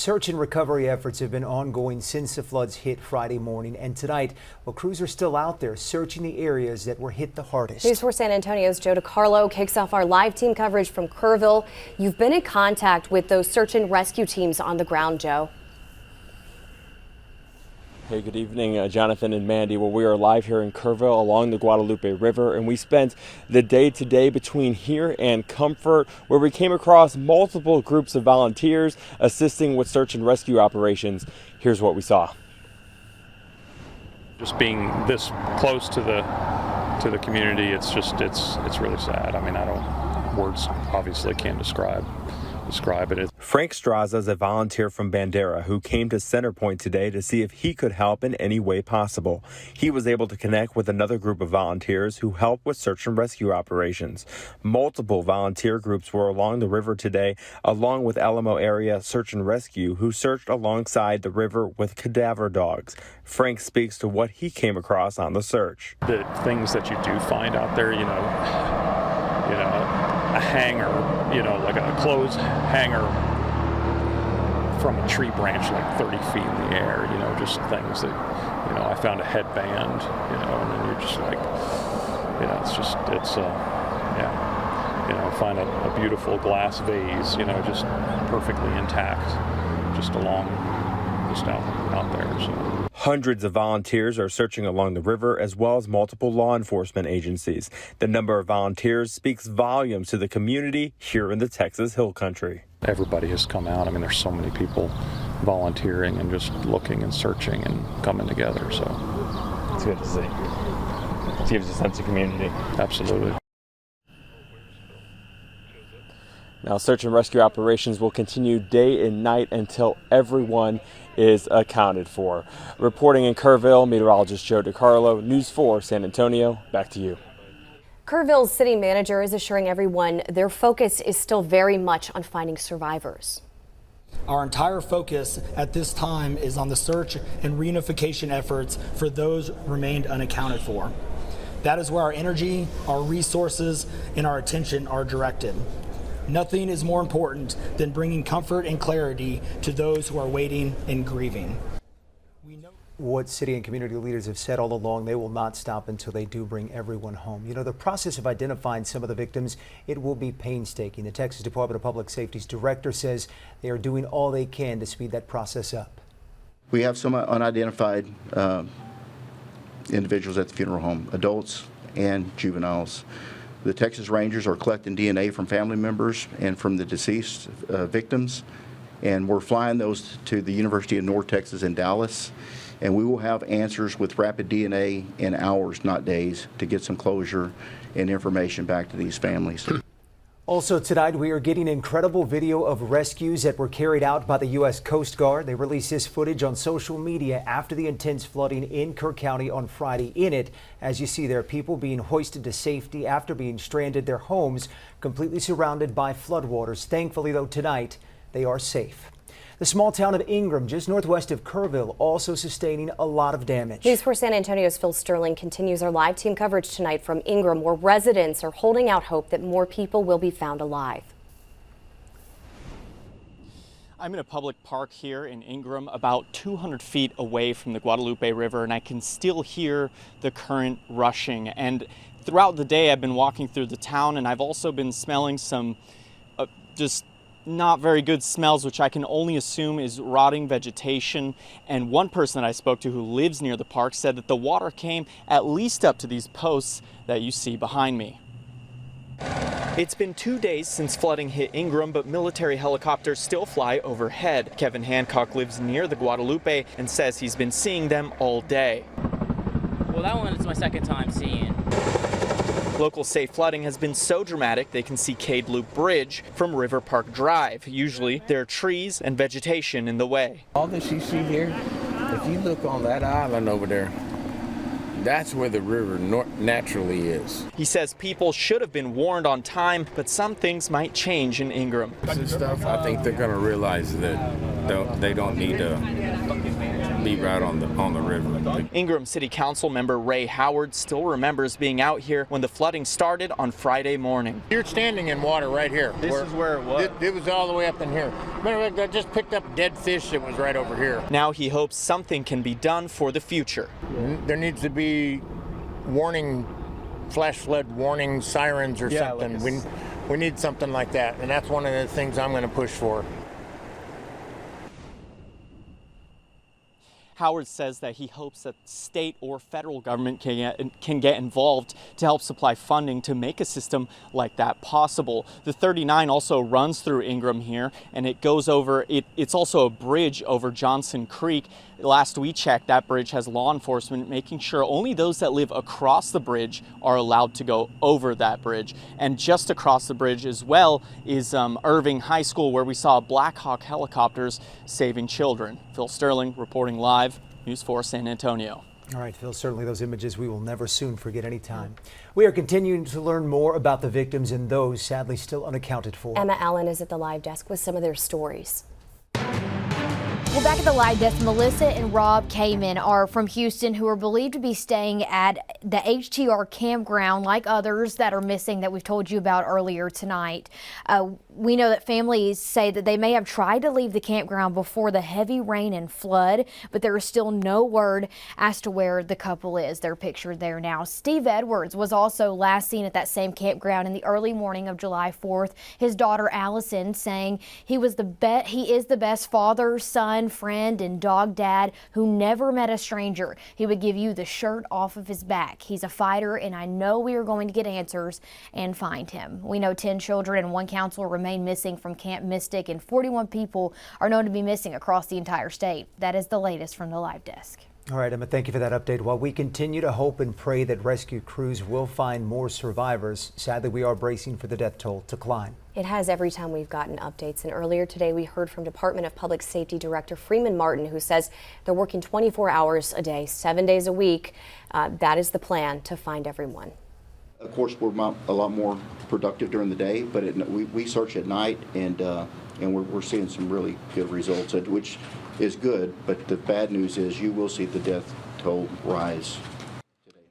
search and recovery efforts have been ongoing since the floods hit Friday morning, and tonight, well, crews are still out there searching the areas that were hit the hardest. News 4 San Antonio's Joe DiCarlo kicks off our live team coverage from Kerrville. You've been in contact with those search and rescue teams on the ground, Joe. Hey, good evening, Jonathan and Mandy. Well, we are live here in Kerrville along the Guadalupe River, and we spent the day today between here and Comfort, where we came across multiple groups of volunteers assisting with search and rescue operations. Here's what we saw. Just being this close to the community, it's really sad. I mean, words obviously can't describe it. Frank Straza is a volunteer from Bandera who came to Centerpoint today to see if he could help in any way possible. He was able to connect with another group of volunteers who help with search and rescue operations. Multiple volunteer groups were along the river today, along with Alamo Area Search and Rescue, who searched alongside the river with cadaver dogs. Frank speaks to what he came across on the search. The things that you do find out there, a hanger, like a clothes hanger from a tree branch like 30 feet in the air, just things that, I found a headband, and then you're just like, find a beautiful glass vase, just perfectly intact, just out there, so. Hundreds of volunteers are searching along the river, as well as multiple law enforcement agencies. The number of volunteers speaks volumes to the community here in the Texas Hill Country. Everybody has come out. I mean, there's so many people volunteering and just looking and searching and coming together. So it's good to see. It gives a sense of community. Absolutely. Now, search and rescue operations will continue day and night until everyone is accounted for. Reporting in Kerrville, meteorologist Joe DiCarlo, News 4 San Antonio. Back to you. Kerrville's city manager is assuring everyone their focus is still very much on finding survivors. Our entire focus at this time is on the search and reunification efforts for those remained unaccounted for. That is where our energy, our resources, and our attention are directed. Nothing is more important than bringing comfort and clarity to those who are waiting and grieving. What city and community leaders have said all along, they will not stop until they do bring everyone home. The process of identifying some of the victims, it will be painstaking. The Texas Department of Public Safety's director says they are doing all they can to speed that process up. We have some unidentified individuals at the funeral home, adults and juveniles. The Texas Rangers are collecting DNA from family members and from the deceased victims, and we're flying those to the University of North Texas in Dallas, and we will have answers with rapid DNA in hours, not days, to get some closure and information back to these families. Also tonight, we are getting incredible video of rescues that were carried out by the U.S. Coast Guard. They released this footage on social media after the intense flooding in Kerr County on Friday. In it, as you see there, people being hoisted to safety after being stranded, their homes completely surrounded by floodwaters. Thankfully, though, tonight they are safe. The small town of Ingram, just northwest of Kerrville, also sustaining a lot of damage. News 4 San Antonio's Phil Sterling continues our live team coverage tonight from Ingram, where residents are holding out hope that more people will be found alive. I'm in a public park here in Ingram, about 200 feet away from the Guadalupe River, and I can still hear the current rushing. And throughout the day, I've been walking through the town, and I've also been smelling some just not very good smells, which I can only assume is rotting vegetation. And one person that I spoke to who lives near the park said that the water came at least up to these posts that you see behind me. It's been 2 days since flooding hit Ingram, but military helicopters still fly overhead. Kevin Hancock lives near the Guadalupe and says he's been seeing them all day. Well, that one is my second time seeing. Locals say flooding has been so dramatic they can see Cade Loop Bridge from River Park Drive. Usually there are trees and vegetation in the way. All that you see here, if you look on that island over there, That's where the river naturally is. He says people should have been warned on time, but some things might change in Ingram. I think they're going to realize that they don't need to be right on the river. Ingram City Council member Ray Howard still remembers being out here when the flooding started on Friday morning. You're standing in water right here. This is where it was. It was all the way up in here. Matter of fact, I just picked up dead fish that was right over here. Now he hopes something can be done for the future. There needs to be warning, flash flood warning sirens or something. Like we need something like that, and that's one of the things I'm going to push for. Howard says that he hopes that state or federal government can get involved to help supply funding to make a system like that possible. The 39 also runs through Ingram here, and it goes over, it's also a bridge over Johnson Creek. Last we checked, that bridge has law enforcement making sure only those that live across the bridge are allowed to go over that bridge. And just across the bridge as well is Irving High School, where we saw Black Hawk helicopters saving children. Phil Sterling reporting live, News 4 San Antonio. All right, Phil, certainly those images we will never soon forget any time. We are continuing to learn more about the victims and those sadly still unaccounted for. Emma Allen is at the live desk with some of their stories. Well, back at the live desk, Melissa and Rob Kamen are from Houston, who are believed to be staying at the HTR campground, like others that are missing that we've told you about earlier tonight. We know that families say that they may have tried to leave the campground before the heavy rain and flood, but there is still no word as to where the couple is. They're pictured there now. Steve Edwards was also last seen at that same campground in the early morning of July 4th. His daughter Allison saying he is the best father, son, friend, and dog dad who never met a stranger. He would give you the shirt off of his back. He's a fighter, and I know we are going to get answers and find him. We know 10 children and one counselor remain missing from Camp Mystic, and 41 people are known to be missing across the entire state. That is the latest from the live desk. All right, Emma, thank you for that update. While we continue to hope and pray that rescue crews will find more survivors, sadly we are bracing for the death toll to climb. It has every time we've gotten updates, and earlier today we heard from Department of Public Safety Director Freeman Martin, who says they're working 24 hours a day, 7 days a week. That is the plan to find everyone. Of course, we're a lot more productive during the day, but we search at night, and we're seeing some really good results, which is good. But the bad news is you will see the death toll rise.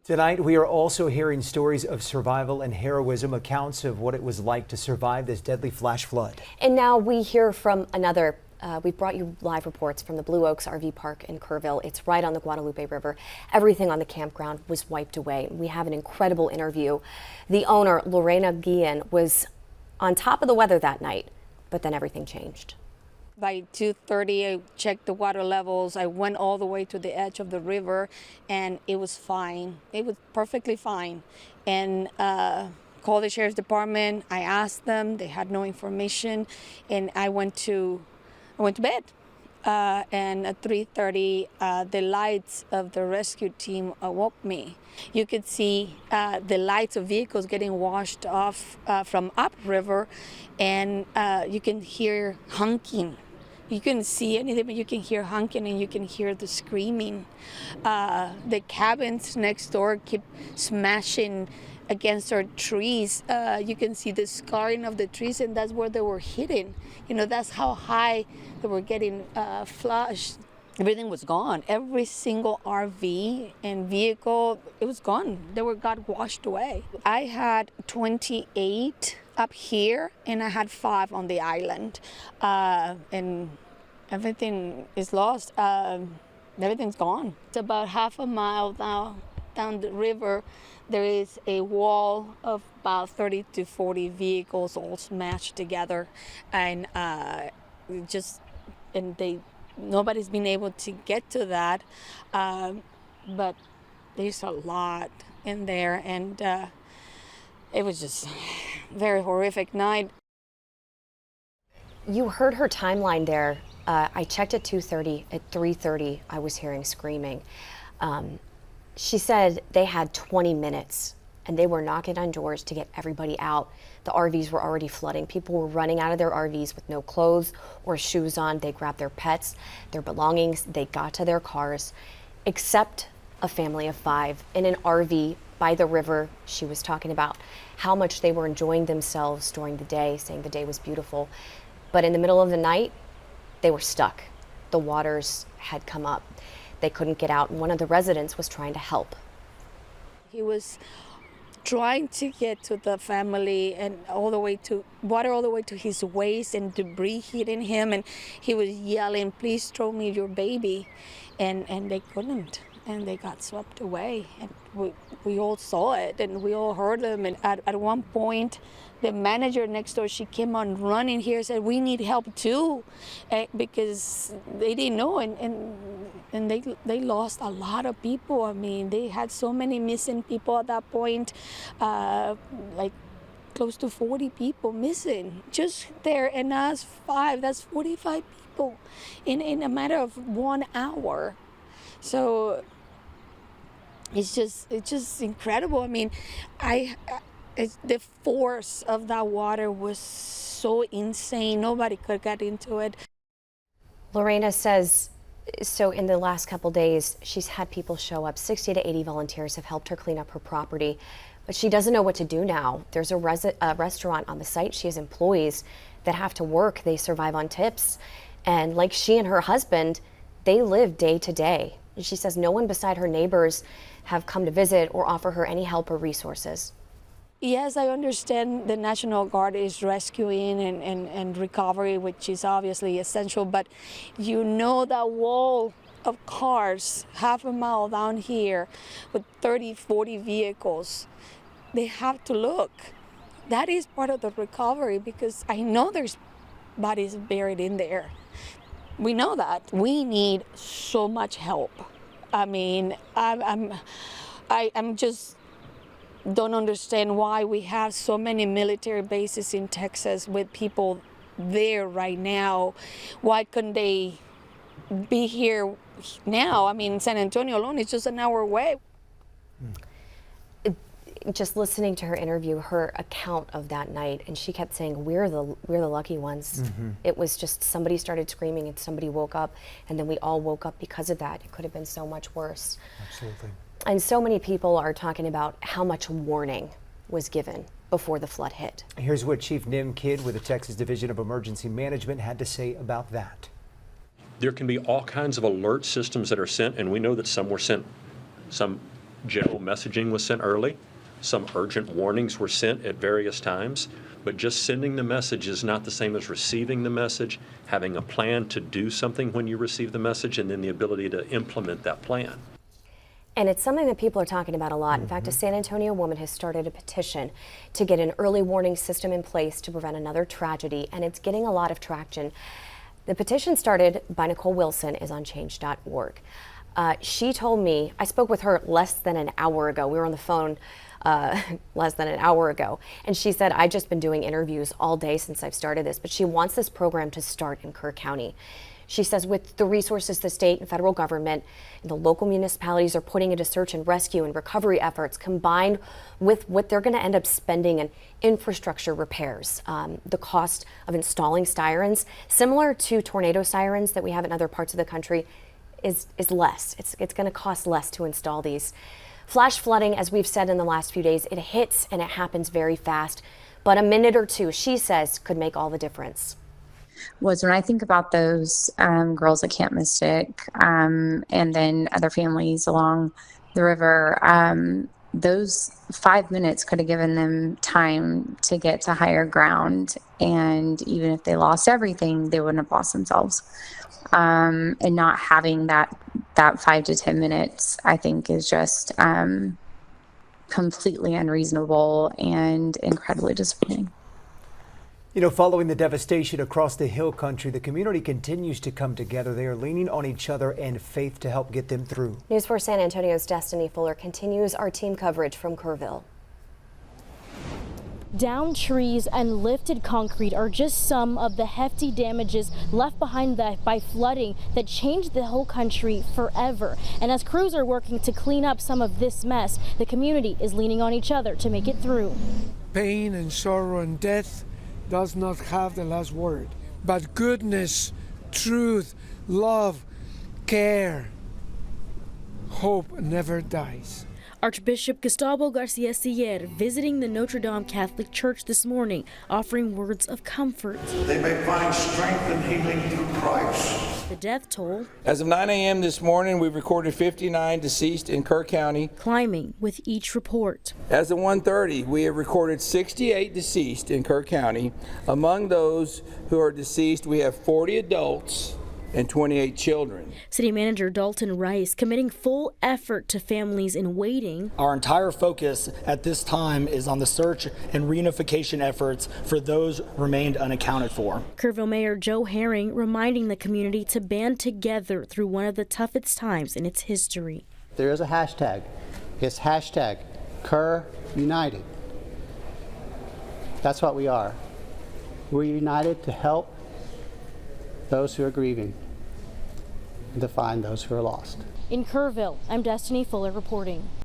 Tonight, we are also hearing stories of survival and heroism, accounts of what it was like to survive this deadly flash flood. And now we hear from another. We've brought you live reports from the Blue Oaks RV Park in Kerrville. It's right on the Guadalupe River. Everything on the campground was wiped away. We have an incredible interview. The owner, Lorena Guillen, was on top of the weather that night, but then everything changed. By 2:30, I checked the water levels. I went all the way to the edge of the river, and it was fine. It was perfectly fine. And called the sheriff's department. I asked them. They had no information, and I went to bed. And at 3:30, the lights of the rescue team awoke me. You could see the lights of vehicles getting washed off from upriver, and you can hear honking. You couldn't see anything, but you can hear honking and you can hear the screaming. The cabins next door keep smashing against our trees. You can see the scarring of the trees, and that's where they were hitting. You know, that's how high they were getting flushed. Everything was gone. Every single RV and vehicle, it was gone. Got washed away. I had 28 up here, and I had 5 on the island. And everything is lost. Everything's gone. It's about half a mile now down the river. There is a wall of about 30 to 40 vehicles all smashed together, and nobody's been able to get to that, but there's a lot in there, and it was just a very horrific night. You heard her timeline there. I checked at 2:30. At 3:30, I was hearing screaming. She said they had 20 minutes and they were knocking on doors to get everybody out. The RVs were already flooding. People were running out of their RVs with no clothes or shoes on. They grabbed their pets, their belongings. They got to their cars, except a family of 5 in an RV by the river. She was talking about how much they were enjoying themselves during the day, saying the day was beautiful. But in the middle of the night, they were stuck. The waters had come up. They couldn't get out, and one of the residents was trying to help. He was trying to get to the family and all the way to water, all the way to his waist, and debris hitting him, and he was yelling, "Please throw me your baby," and they couldn't, and they got swept away, and we all saw it and we all heard them. And at one point, the manager next door, she came on running here and said, "We need help too," because they didn't know, and they lost a lot of people. I mean, they had so many missing people at that point, like close to 40 people missing just there, and us 5, that's 45 people in a matter of 1 hour. So it's just incredible. I mean, the force of that water was so insane. Nobody could get into it. Lorena says, so in the last couple days, she's had people show up. 60 to 80 volunteers have helped her clean up her property, but she doesn't know what to do now. There's a restaurant on the site. She has employees that have to work. They survive on tips. And like she and her husband, they live day to day. And she says no one beside her neighbors have come to visit or offer her any help or resources. Yes, I understand the National Guard is rescuing and recovery, which is obviously essential, but you know that wall of cars half a mile down here with 30, 40 vehicles, they have to look. That is part of the recovery, because I know there's bodies buried in there. We know that. We need so much help. I mean, I'm just don't understand why we have so many military bases in Texas with people there right now. Why couldn't they be here now? I mean, San Antonio alone is just an hour away. Just listening to her interview, her account of that night, and she kept saying, we're the lucky ones. Mm-hmm. It was just somebody started screaming and somebody woke up, and then we all woke up because of that. It could have been so much worse. Absolutely. And so many people are talking about how much warning was given before the flood hit. Here's what Chief Nim Kidd with the Texas Division of Emergency Management had to say about that. There can be all kinds of alert systems that are sent, and we know that some were sent, some general messaging was sent early, some urgent warnings were sent at various times, but just sending the message is not the same as receiving the message, having a plan to do something when you receive the message, and then the ability to implement that plan. And it's something that people are talking about a lot. In fact, a San Antonio woman has started a petition to get an early warning system in place to prevent another tragedy, and it's getting a lot of traction. The petition started by Nicole Wilson is on change.org. She told me, I spoke with her less than an hour ago. We were on the phone less than an hour ago. And she said, I've just been doing interviews all day since I've started this, but she wants this program to start in Kerr County. She says with the resources the state and federal government and the local municipalities are putting into search and rescue and recovery efforts, combined with what they're going to end up spending in infrastructure repairs, the cost of installing sirens, similar to tornado sirens that we have in other parts of the country, is less. It's going to cost less to install these. Flash flooding, as we've said in the last few days, it hits and it happens very fast, but a minute or two, she says, could make all the difference. Was when I think about those girls at Camp Mystic and then other families along the river, those 5 minutes could have given them time to get to higher ground. And even if they lost everything, they wouldn't have lost themselves. And not having that 5 to 10 minutes, I think, is just completely unreasonable and incredibly disappointing. You know, following the devastation across the hill country, the community continues to come together. They are leaning on each other and faith to help get them through. News 4 San Antonio's Destiny Fuller continues our team coverage from Kerrville. Downed trees and lifted concrete are just some of the hefty damages left behind by flooding that changed the whole country forever. And as crews are working to clean up some of this mess, the community is leaning on each other to make it through. Pain and sorrow and death does not have the last word, but goodness, truth, love, care, hope never dies. Archbishop Gustavo Garcia Siller visiting the Notre Dame Catholic Church this morning, offering words of comfort. They may find strength and healing through Christ. The death toll. As of 9 a.m. this morning, we've recorded 59 deceased in Kerr County. Climbing with each report. As of 1:30, we have recorded 68 deceased in Kerr County. Among those who are deceased, we have 40 adults and 28 children. City Manager Dalton Rice committing full effort to families in waiting. Our entire focus at this time is on the search and reunification efforts for those remained unaccounted for. Kerrville Mayor Joe Herring reminding the community to band together through one of the toughest times in its history. There is a hashtag. It's hashtag Kerr United. That's what we are. We're united to help those who are grieving and to find those who are lost. In Kerrville, I'm Destiny Fuller reporting.